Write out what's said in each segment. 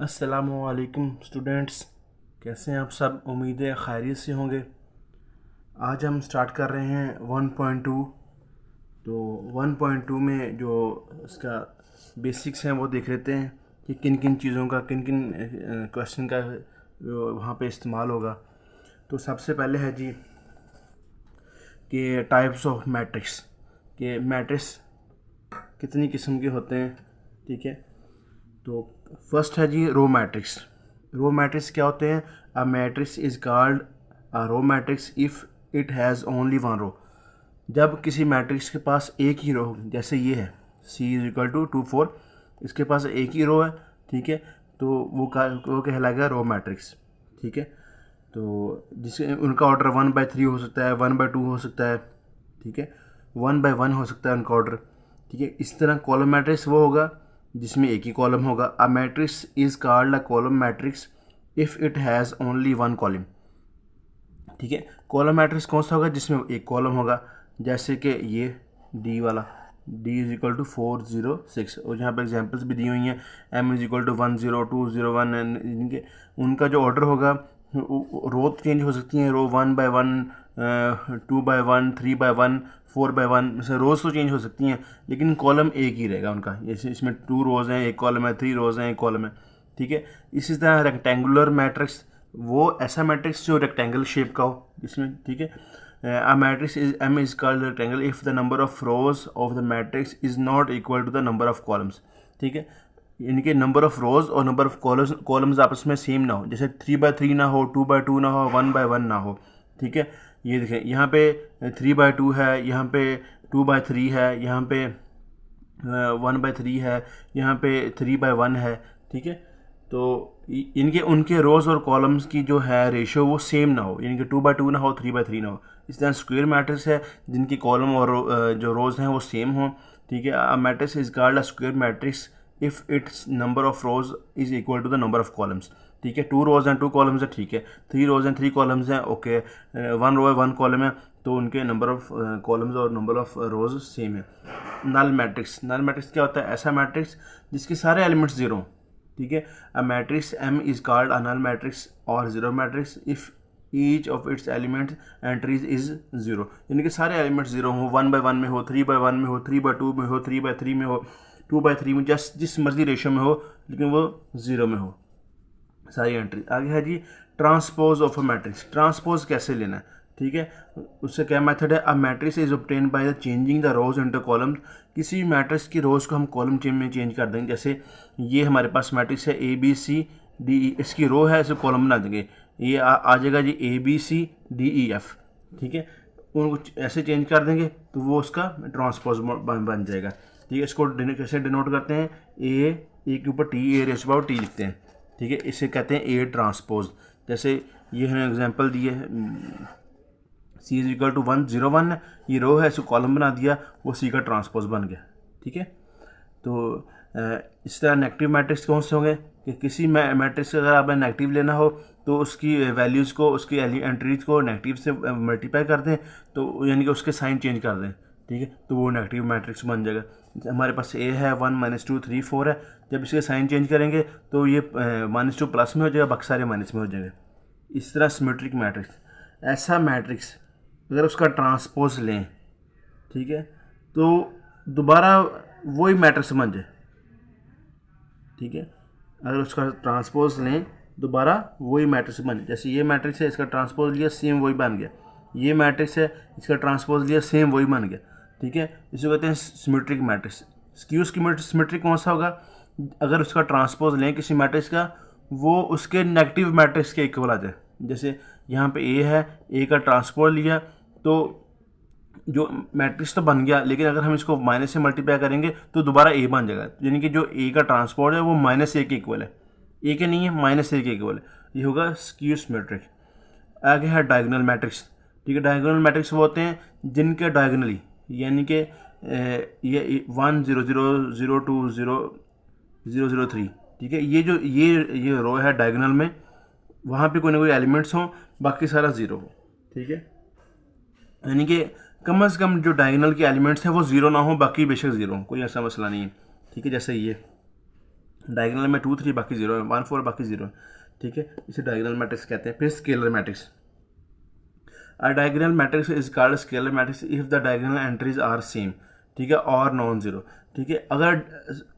अस्सलामुअलैकुम स्टूडेंट्स, कैसे हैं आप सब। उम्मीद है खैरियत से होंगे। आज हम स्टार्ट कर रहे हैं 1.2। तो 1.2 में जो इसका बेसिक्स हैं वो देख लेते हैं कि किन किन चीज़ों का किन किन क्वेश्चन का वहाँ पे इस्तेमाल होगा। तो सबसे पहले है जी कि टाइप्स ऑफ मैट्रिक्स, के मैट्रिक्स कितनी किस्म के होते हैं। ठीक है, तो फर्स्ट है जी रो मैट्रिक्स। रो मैट्रिक्स क्या होते हैं? A matrix is called a row matrix if it has only one row. जब किसी मैट्रिक्स के पास एक ही रो हो, जैसे ये है C इज इक्वल टू 2 4, इसके पास एक ही रो है। ठीक है, तो वो कहलाएगा रो मैट्रिक्स। ठीक है, तो जिससे उनका ऑर्डर 1/3 हो सकता है, 1/2 हो सकता है। ठीक है, 1/1 हो सकता है उनका ऑर्डर। ठीक है, इस तरह कॉलम मैट्रिक्स वो होगा जिसमें एक ही कॉलम होगा। अ matrix is called a column matrix if it has only one column. ठीक है, कॉलम मैट्रिक्स कौन सा होगा? जिसमें एक कॉलम होगा, जैसे कि ये डी वाला, D इज इक्वल टू 4 0 6, और यहाँ पर एग्जांपल्स भी दी हुई हैं। M इज इक्वल टू 1 0 2 0 1, इनके उनका जो ऑर्डर होगा, रो चेंज हो सकती हैं, रो 1/1, 2/1, 3/1, 4/1, से रोज़ तो चेंज हो सकती हैं, लेकिन कॉलम एक ही रहेगा उनका। जैसे इसमें 2 रोज़ हैं, एक कॉलम है, 3 रोज़ हैं, एक कॉलम है। ठीक है, इसी तरह रेक्टेंगुलर मैट्रिक्स, वो ऐसा मैट्रिक्स जो रेक्टेंगल शेप का हो जिसमें। ठीक है, a matrix is M is called rectangle if the number of rows of the matrix is not equal to the number of columns। ठीक है, इनके नंबर ऑफ रोज और नंबर ऑफ कॉलम्स आपस में सेम ना हो, जैसे 3/3 ना हो, 2/2 ना हो, 1/1 ना हो। ठीक है, ये देखें यहाँ पे 3/2 है, यहाँ पे 2/3 है, यहाँ पे 1/3 है, यहाँ पे 3/1 है। ठीक है, तो इनके उनके रोज़ और कॉलम्स की जो है रेशो वो सेम ना हो, इनके 2/2 ना हो, 3/3 ना हो। इस तरह स्क्वायर मैट्रिक्स है जिनकी कॉलम और जो रोज़ हैं वो सेम हों। ठीक है, a matrix is called a square matrix if its number of rows is equal to the number of columns. ठीक है, 2 रोज़ हैं 2 कॉलम्स है, ठीक है, 3 रोज़ हैं 3 कॉलम्स हैं, ओके, 1 रो है 1 कॉलम है, तो उनके नंबर ऑफ कॉलम्स और नंबर ऑफ रोज सेम है। नल मैट्रिक्स, नल मैट्रिक्स क्या होता है? ऐसा मैट्रिक्स जिसके सारे एलिमेंट्स जीरो हों। ठीक है, a matrix M is called a null matrix और zero matrix if each of its elements entries is zero. यानी कि सारे एलिमेंट्स जीरो हों, 1/1 में हो, 3/1 में हो, 3/2 में हो, 3/3 में हो, 2/3 में, जिस मर्जी रेशो में हो, लेकिन वो जीरो में हो सारी एंट्री। आगे है जी transpose of a matrix. Transpose कैसे लेना है? ठीक है, उससे क्या मेथड है? A matrix is obtain by the changing the rows into column. किसी मैट्रिक्स की रोज को हम कॉलम में चेंज कर देंगे। जैसे ये हमारे पास मैट्रिक्स है ABCDE, इसकी रो है, इसे कॉलम बना देंगे, ये आ जाएगा जी ABCDEF। ठीक है, उनको ऐसे चेंज कर देंगे तो वो उसका ट्रांसपोज बन जाएगा। ठीक है, इसको कैसे डिनोट करते हैं? ए के ऊपर T, A T लिखते हैं। ठीक है, इसे कहते हैं ए ट्रांसपोज। जैसे ये है एग्जांपल दिए है, C इज इक्वल टू 1 0 1, ये रो है, इसको कॉलम बना दिया, वो C का ट्रांसपोज बन गया। ठीक है, तो इस तरह नेगेटिव मैट्रिक्स कौन से होंगे कि किसी मैट्रिक्स का अगर आपने नेगेटिव लेना हो तो उसकी वैल्यूज़ को, उसकी एंट्रीज को नेगेटिव से मल्टीप्लाई कर दें, तो यानी कि उसके साइन चेंज कर दें। ठीक है, तो वो नेगेटिव मैट्रिक्स बन जाएगा। हमारे पास A है 1 -2 3 4 है, जब इसके साइन चेंज करेंगे तो ये -2 प्लस में हो जाएगा, बाकी सारे माइनस में हो जाएगा। इस तरह सिमेट्रिक मैट्रिक्स, ऐसा मैट्रिक्स अगर उसका ट्रांसपोज लें, ठीक है, तो दोबारा वही मैट्रिक्स बन जाए। ठीक है, अगर उसका ट्रांसपोज लें दोबारा वही मैट्रिक्स बन जाए। जैसे ये मैट्रिक्स है, इसका ट्रांसपोज लिया, सेम वही बन गया। ये मैट्रिक्स है, इसका ट्रांसपोज लिया, सेम वही बन गया। ठीक है, इसे कहते हैं सिमेट्रिक मैट्रिक्स। स्क्यू सिमेट्रिक कौन सा होगा? अगर उसका ट्रांसपोज लें किसी मैट्रिक्स का, वो उसके नेगेटिव मैट्रिक्स के इक्वल आ जाए। जैसे यहाँ पे A है, A का ट्रांसपोज लिया तो जो मैट्रिक्स तो बन गया, लेकिन अगर हम इसको माइनस से मल्टीप्लाई करेंगे तो दोबारा A बन जाएगा। यानी कि जो A का ट्रांसपोज है वो -A के इक्वल है, A के नहीं है, -A के इक्वल है। ये होगा स्क्यू सिमेट्रिक। आगे है डायगोनल मैट्रिक्स। ठीक है, डायगोनल मैट्रिक्स वो होते हैं जिनके डायगोनली, यानी कि ये 1 0 0 0 2 0 0 0 3। ठीक है, ये जो ये रो है डायगोनल में, वहाँ पे कोई ना कोई एलिमेंट्स हों, बाकी सारा ज़ीरो हो। ठीक है, यानी कि कम से कम जो डायगोनल के एलिमेंट्स हैं वो ज़ीरो ना हो, बाकी बेशक ज़ीरो हो, कोई ऐसा मसला नहीं है। ठीक है, जैसे ये डायगोनल में 2 3 बाकी 0 है, 1 4 बाकी 0 है, ठीक है, इसे डायगोनल मैट्रिक्स कहते हैं। फिर scalar matrix, a diagonal matrix is called scalar matrix if the diagonal entries are same, ठीक है, और नॉन जीरो, ठीक है। अगर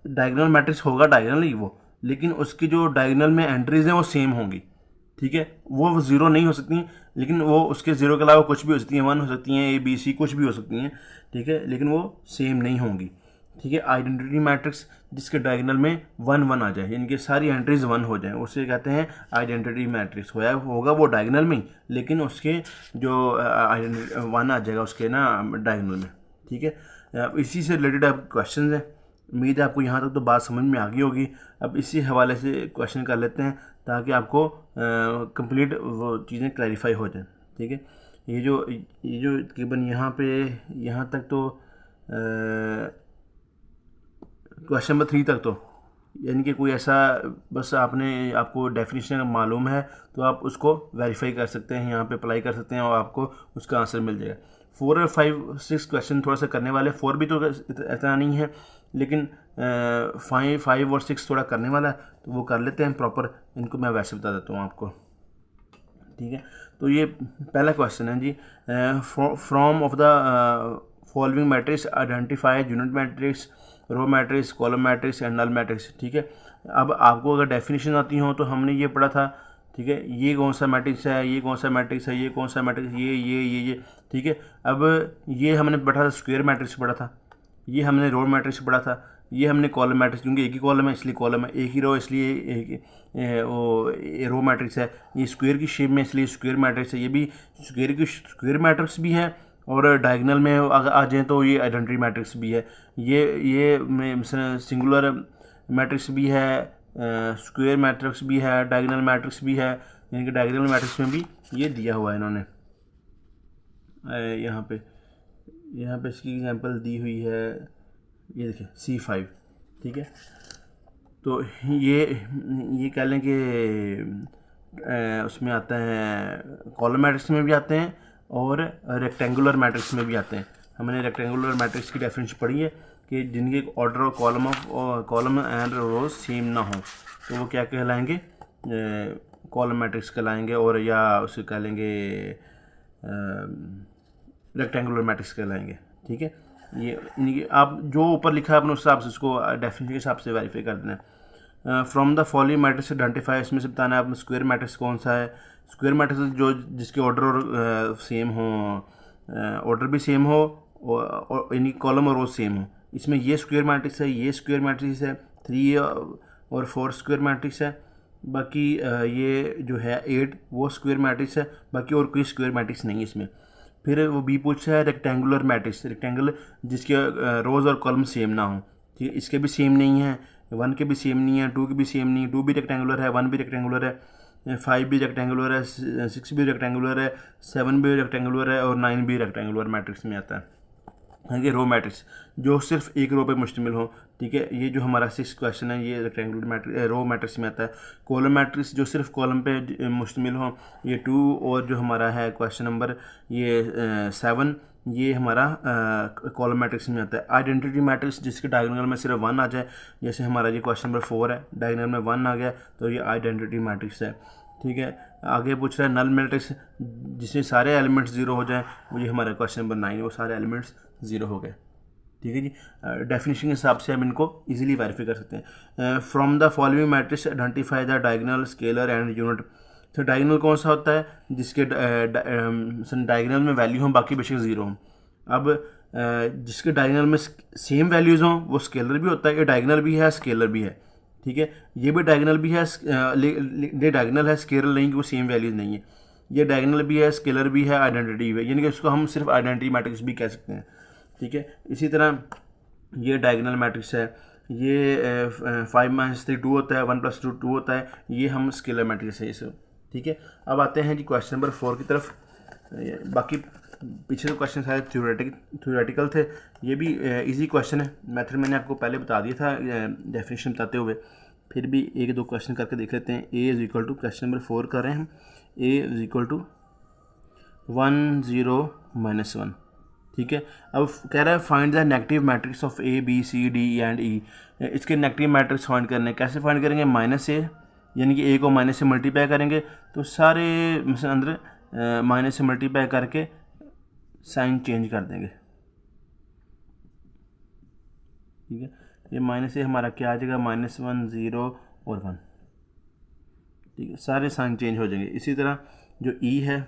डायगोनल मैट्रिक्स होगा डायगोनल ही वो, लेकिन उसकी जो डायगोनल में एंट्रीज हैं वो सेम होंगी, ठीक है, वो जीरो नहीं हो सकती, लेकिन वो उसके जीरो के अलावा कुछ भी हो सकती हैं, 1 हो सकती हैं, ABC कुछ भी हो सकती हैं, ठीक है, लेकिन वो सेम नहीं होंगी, ठीक है। आइडेंटिटी मैट्रिक्स जिसके डायगोनल में 1 1 आ जाए, यानी कि सारी एंट्रीज 1 हो जाए, उसे कहते हैं आइडेंटिटी मैट्रिक्स। होगा वो डायगोनल में, लेकिन उसके जो 1 आ जाएगा उसके ना डायगोनल में, ठीक है। इसी से रिलेटेड अब क्वेश्चन है, उम्मीद है आपको यहाँ तक तो बात समझ में आ गई होगी। अब इसी हवाले से क्वेश्चन कर लेते हैं ताकि आपको कंप्लीट वो चीज़ें क्लैरिफाई हो जाए, ठीक है। ये जो तकरीबन यहाँ तक तो क्वेश्चन नंबर 3 तक तो, यानी कि कोई ऐसा बस आपको डेफिनेशन मालूम है तो आप उसको वेरीफाई कर सकते हैं, यहाँ पे अप्लाई कर सकते हैं और आपको उसका आंसर मिल जाएगा। 4 और 5 6 क्वेश्चन थोड़ा सा करने वाले, 4 भी तो इतना नहीं है, लेकिन 5 और 6 थोड़ा करने वाला है, तो वो कर लेते हैं प्रॉपर। इनको मैं वैसे बता देता हूँ आपको, ठीक है। तो ये पहला क्वेश्चन है जी, from of the following matrix identify unit matrix, row matrix, column matrix and null matrix, ठीक है। अब आपको अगर डेफिनेशन आती हो तो हमने ये पढ़ा था, ठीक है, ये कौन सा मैट्रिक्स है, ये कौन सा मैट्रिक्स है, ये कौन सा मैट्रिक्स, ये, ठीक है। अब ये हमने पढ़ा था स्क्वायर मैट्रिक्स पढ़ा था, ये हमने रो मैट्रिक्स पढ़ा था, ये हमने कॉलम मैट्रिक्स, क्योंकि एक ही कॉलम है इसलिए कॉलम है, एक ही रो इसलिए एक वो रो मैट्रिक्स है, ये स्क्वायर की शेप में इसलिए स्क्वायर मैट्रिक्स है, ये भी स्क्वायर मैट्रिक्स भी है, और डायगोनल में अगर आ जाए तो ये आइडेंटिटी मैट्रिक्स भी है, ये सिंगुलर मैट्रिक्स भी है, स्क्वायर मैट्रिक्स भी है, डायगोनल मैट्रिक्स भी है, यानी कि डायगोनल मैट्रिक्स में भी ये दिया हुआ है इन्होंने। यहाँ पे इसकी एग्जांपल दी हुई है, ये देखिए C5, ठीक है। तो ये कह लें कि उसमें आता है कॉलम मैट्रिक्स में भी आते हैं और रेक्टेंगुलर मैट्रिक्स में भी आते हैं। हमने रेक्टेंगुलर मैट्रिक्स की डेफिनेशन पढ़ी है कि जिनके order of column and rows same ना हो तो वो क्या कहलाएंगे, कॉलम मैट्रिक्स कहलाएंगे, और या उसे कह लेंगे रेक्टेंगुलर मैट्रिक्स कहलाएंगे, ठीक है। ये आप जो ऊपर लिखा है अपने उस हिसाब से उसको डेफिनेशन के हिसाब से वेरीफाई कर देना है। From the following matrix identify, इसमें से बताना है आप स्क्वायर मैट्रिक्स कौन सा है। स्क्वायर मैट्रिक्स जो जिसके ऑर्डर और सेम हो, ऑर्डर भी सेम हो और यानी कॉलम और रोज सेम हो। इसमें ये स्क्वायर मैट्रिक्स है, ये स्क्वायर मैट्रिक्स है, 3 और 4 स्क्वायर मैट्रिक्स है, बाकी ये जो है 8 वो स्क्वायर मैट्रिक्स है, बाकी और कोई स्क्वायर मैट्रिक्स नहीं है इसमें। फिर वो बी पूछा है रेक्टेंगुलर मैट्रिक्स, रेक्टेंगल जिसके रोज और कॉलम सेम ना हो, ठीक है, इसके भी सेम नहीं है, 1 के भी सेम नहीं है, 2 के भी सेम नहीं है, 2 भी रेक्टेंगुलर है, 1 भी रेक्टेंगुलर है, 5 भी रेक्टेंगुलर है, 6 भी रेक्टेंगुलर है, 7 भी रेक्टेंगुलर है और 9 भी रेक्टेंगुलर मैट्रिक्स में आता है। ये रो मैट्रिक्स जो सिर्फ एक रो पे मुश्तमिल हो, ठीक है, ये जो हमारा 6 क्वेश्चन है ये रेक्टेंगुलर मैट्रिक्स रो मैट्रिक्स में आता है। कॉलम मैट्रिक्स जो सिर्फ कॉलम पे मुश्तमिल हो, ये 2, और जो हमारा है क्वेश्चन नंबर ये 7 ये हमारा कॉलम मैट्रिक्स में आता है। आइडेंटिटी मैट्रिक्स जिसके डायगोनल में सिर्फ 1 आ जाए, जैसे हमारा ये क्वेश्चन नंबर 4 है, डायगोनल में 1 आ गया तो ये आइडेंटिटी मैट्रिक्स है, ठीक है। आगे पूछ रहा है नल मैट्रिक्स जिसमें सारे एलिमेंट्स 0 हो जाएं, वो ये हमारा क्वेश्चन नंबर 9 वो सारे एलिमेंट्स 0 हो गए, ठीक है जी। डेफिनेशन के हिसाब से हम इनको इजीली वेरीफाई कर सकते हैं। From the following matrix identify the diagonal, scalar and unit. तो डायगोनल कौन सा होता है, जिसके डायगोनल में वैल्यू हो बाकी बेशक 0 हो। अब जिसके डायगोनल में सेम वैल्यूज़ हों वो स्केलर भी होता है, ये डायगोनल भी है स्केलर भी है, ठीक है। ये भी डायगोनल भी है, ये डायगोनल है स्केलर नहीं कि वो सेम वैल्यूज़ नहीं है, ये डायगोनल भी है स्केलर भी है आइडेंटिटी भी है, यानी कि उसको हम सिर्फ आइडेंटिटी मैट्रिक्स भी कह सकते हैं, ठीक है। इसी तरह ये डायगोनल मैट्रिक्स है, ये 5 - 3 2 होता है, 1 + 2 2 होता है, ये हम स्केलर मैट्रिक्स है ये सब, ठीक है। अब आते हैं जी क्वेश्चन नंबर 4 की तरफ। बाकी पिछले क्वेश्चन सारे थ्योरेटिकल थे, ये भी इजी क्वेश्चन है। मेथड मैंने आपको पहले बता दिया था डेफिनेशन बताते हुए, फिर भी 1-2 क्वेश्चन करके देख लेते हैं। A = क्वेश्चन नंबर 4 कर रहे हैं हम, A = 1 0 - 1, ठीक है। अब कह रहा है find the negative matrix of A B C D and E. इसके नेगेटिव मैट्रिक्स फाइंड करने, कैसे फाइंड करेंगे, माइनस ए, यानी कि ए को माइनस से मल्टीप्लाई करेंगे तो सारे मिशन अंदर माइनस से मल्टीप्लाई करके साइन चेंज कर देंगे। ठीक है, ये माइनस ए हमारा क्या आ जाएगा, -1 0 और 1। ठीक है, सारे साइन चेंज हो जाएंगे। इसी तरह जो ई है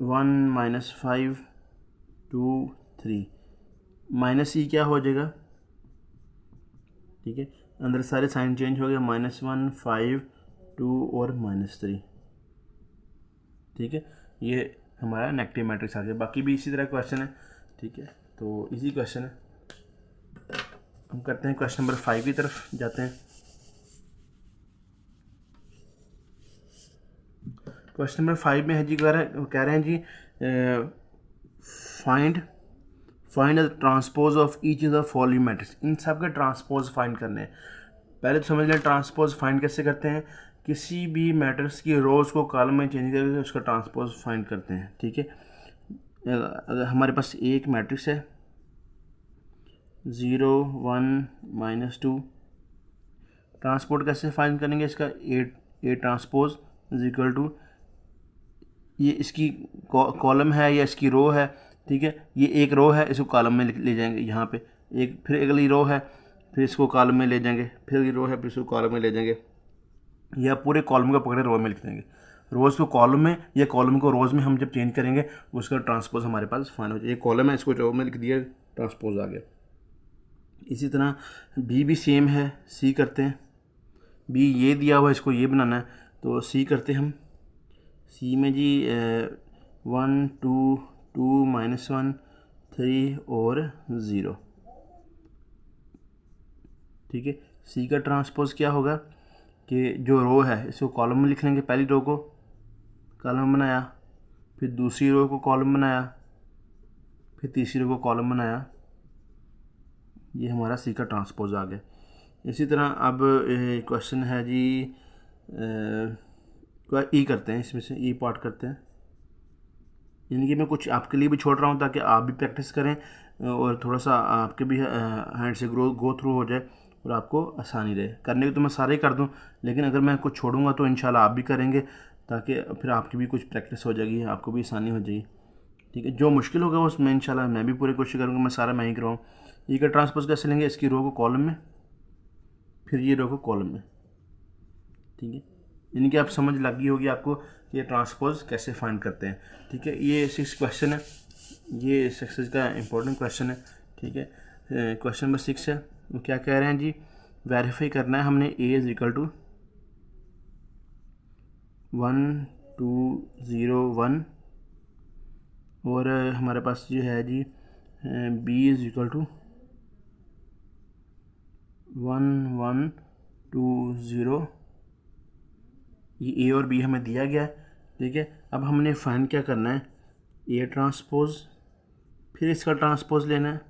1 -5 2 3, माइनस ई क्या हो जाएगा। ठीक है, अंदर सारे साइन चेंज हो गए, -1 5 2 और -3। ठीक है, ये हमारा नेगेटिव मैट्रिक्स आ गया। बाकी भी इसी तरह क्वेश्चन है। ठीक है, तो इजी क्वेश्चन है। हम करते हैं क्वेश्चन नंबर 5 की तरफ जाते हैं। क्वेश्चन नंबर 5 में है जी, कह रहे हैं जी find the transpose of each of the following matrix. इन सब के ट्रांसपोज फाइंड करने हैं। पहले तो समझ लें ट्रांसपोज फाइंड कैसे करते हैं। किसी भी मैट्रिक्स की रोज को कॉलम में चेंज करके उसका ट्रांसपोज फाइंड करते हैं। ठीक है, अगर हमारे पास एक मैट्रिक्स है 0 1 -2, ट्रांसपोज कैसे फाइंड करेंगे इसका, A transpose is equal to, ये इसकी कॉलम है या इसकी रो है। ठीक है, ये एक रो है, इसको कॉलम में ले जाएंगे यहाँ पे एक, फिर अगली रो है, फिर इसको कॉलम में ले जाएंगे, फिर अगली रो है, फिर इसको कॉलम में ले जाएंगे, या पूरे कॉलम को पकड़े रो में लिख देंगे। रोज़ को कॉलम में या कॉलम को रोज़ में हम जब चेंज करेंगे उसका ट्रांसपोज हमारे पास फाइंड हो जाए। ये कॉलम है, इसको रो में लिख दिया, ट्रांसपोज आ गया। इसी तरह बी भी सेम है, सी करते हैं। बी ये दिया हुआ है, इसको ये बनाना है, तो सी करते हैं हम। सी में जी 1 2 2 -1 3 और 0। ठीक है, सी का ट्रांसपोज क्या होगा कि जो रो है इसको कॉलम में लिख लेंगे। पहली रो को कॉलम बनाया, फिर दूसरी रो को कॉलम बनाया, फिर तीसरी रो को कॉलम बनाया, ये हमारा सी का ट्रांसपोज आ गया। इसी तरह अब क्वेश्चन है जी ई करते हैं, इसमें से ई पार्ट करते हैं। यानी कि मैं कुछ आपके लिए भी छोड़ रहा हूँ ताकि आप भी प्रैक्टिस करें और थोड़ा सा आपके भी हैंड से गो थ्रू हो जाए और आपको आसानी रहे। करने को तो मैं सारे ही कर दूँ, लेकिन अगर मैं कुछ छोड़ूंगा तो इंशाल्लाह आप भी करेंगे, ताकि फिर आपकी भी कुछ प्रैक्टिस हो जाएगी, आपको भी आसानी हो जाएगी। ठीक है, जो मुश्किल होगा उसमें इंशाल्लाह मैं भी पूरी कोशिश करूँगा, मैं सारा मैं ही करवाऊँ। ई का ट्रांसपोज कैसे लेंगे, इसकी रो को कॉलम में, फिर ये रो को कॉलम में। ठीक है, यानी कि आप समझ लगी होगी आपको कि ये ट्रांसपोज कैसे फाइंड करते हैं। ठीक है, ये 6 क्वेश्चन है, ये सक्सेस का इंपॉर्टेंट क्वेश्चन है। ठीक है, क्वेश्चन नंबर 6 है, वो क्या कह रहे हैं जी, वेरीफाई करना है हमने ए इज इक्वल टू 1 2 0 1, और हमारे पास जो है जी बी इज इक्वल टू 1 1 2 0। ये ए और बी हमें दिया गया है। ठीक है, अब हमने फाइंड क्या करना है, ए ट्रांसपोज, फिर इसका ट्रांसपोज लेना है,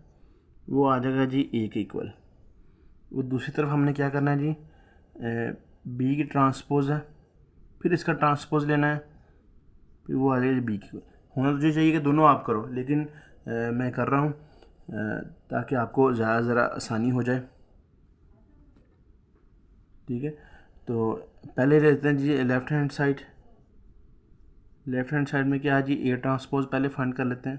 वो आ जाएगा जी ए के इक्वल। वो दूसरी तरफ हमने क्या करना है जी, बी की ट्रांसपोज है, फिर इसका ट्रांसपोज लेना है, फिर वो आ जाएगा जी बी के इक्वल। होना तो चाहिए कि दोनों आप करो, लेकिन मैं कर रहा हूँ ताकि आपको ज़रा आसानी हो जाए। ठीक है, तो पहले लेते हैं जी left hand side. Left hand side में क्या है जी, ए ट्रांसपोज पहले फाइंड कर लेते हैं।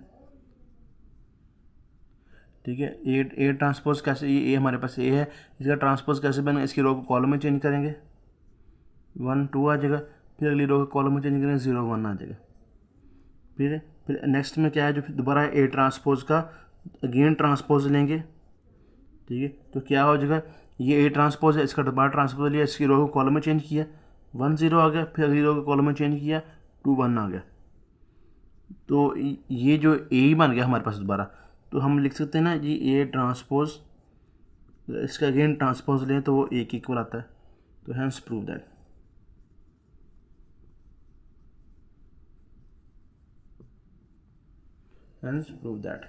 ठीक है, ए ट्रांसपोज कैसे, ये ए हमारे पास ए है, इसका ट्रांसपोज कैसे बनेगा, इसकी रो को कॉलम में चेंज करेंगे, 1 2 आ जाएगा, फिर अगली रो को कॉलम में चेंज करेंगे, 0 1 आ जाएगा। फिर नेक्स्ट में क्या है, जो फिर दोबारा ए ट्रांसपोज का अगेन ट्रांसपोज लेंगे। ठीक है, तो क्या हो जाएगा, ये ए ट्रांसपोज है, इसका दोबारा ट्रांसपोज लिया, इसकी रो को कॉलम में चेंज किया, 1 0 आ गया, फिर अगली रो को कॉलम में चेंज किया, 2 1 आ गया। तो ये जो ए ही बन गया हमारे पास दोबारा, तो हम लिख सकते हैं ना जी ए ट्रांसपोज, इसका अगेन ट्रांसपोज लें तो वो ए के इक्वल आता है। तो hence prove that. Hence prove that.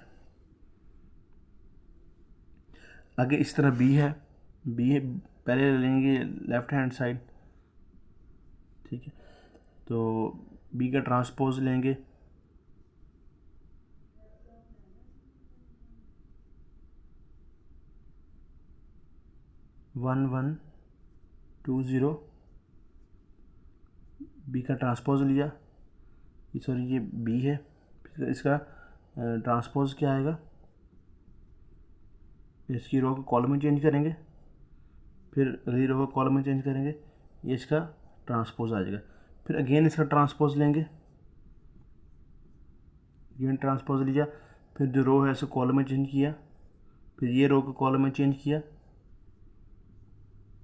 आगे इस तरह बी है, बी पहले लेंगे लेफ्ट हैंड साइड। ठीक है, तो बी का ट्रांसपोज लेंगे, 1120, बी का ट्रांसपोज लिया, सॉरी ये बी है, इसका ट्रांसपोज क्या आएगा, इसकी रो को कॉलम में चेंज करेंगे, फिर अगली रो को कॉलम में चेंज करेंगे, ये इसका ट्रांसपोज आ जाएगा। फिर अगेन इसका ट्रांसपोज लेंगे, अगेन ट्रांसपोज लिया, फिर जो रो है उसको कॉलम में चेंज किया, फिर ये रो को कॉलम में चेंज किया,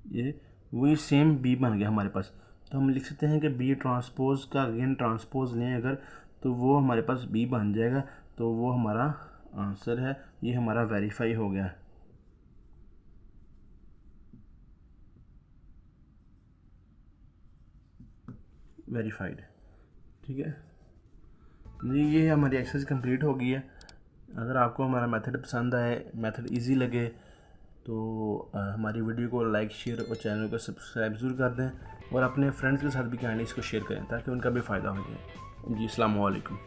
ये वही सेम बी बन गया हमारे पास। तो हम लिख सकते हैं कि बी ट्रांसपोज का अगेन ट्रांसपोज लें अगर, तो वो हमारे पास बी बन जाएगा। तो वो हमारा आंसर है, ये हमारा वेरीफाई हो गया। वेरीफाइड, ठीक है जी। ये हमारी एक्सरसाइज कंप्लीट हो गई है। अगर आपको हमारा मेथड पसंद आए, मेथड इजी लगे, तो हमारी वीडियो को लाइक, शेयर और चैनल को सब्सक्राइब ज़रूर कर दें, और अपने फ्रेंड्स के साथ भी काइंडली इसको शेयर करें ताकि उनका भी फ़ायदा हो जाए जी। अस्सलाम वालेकुम।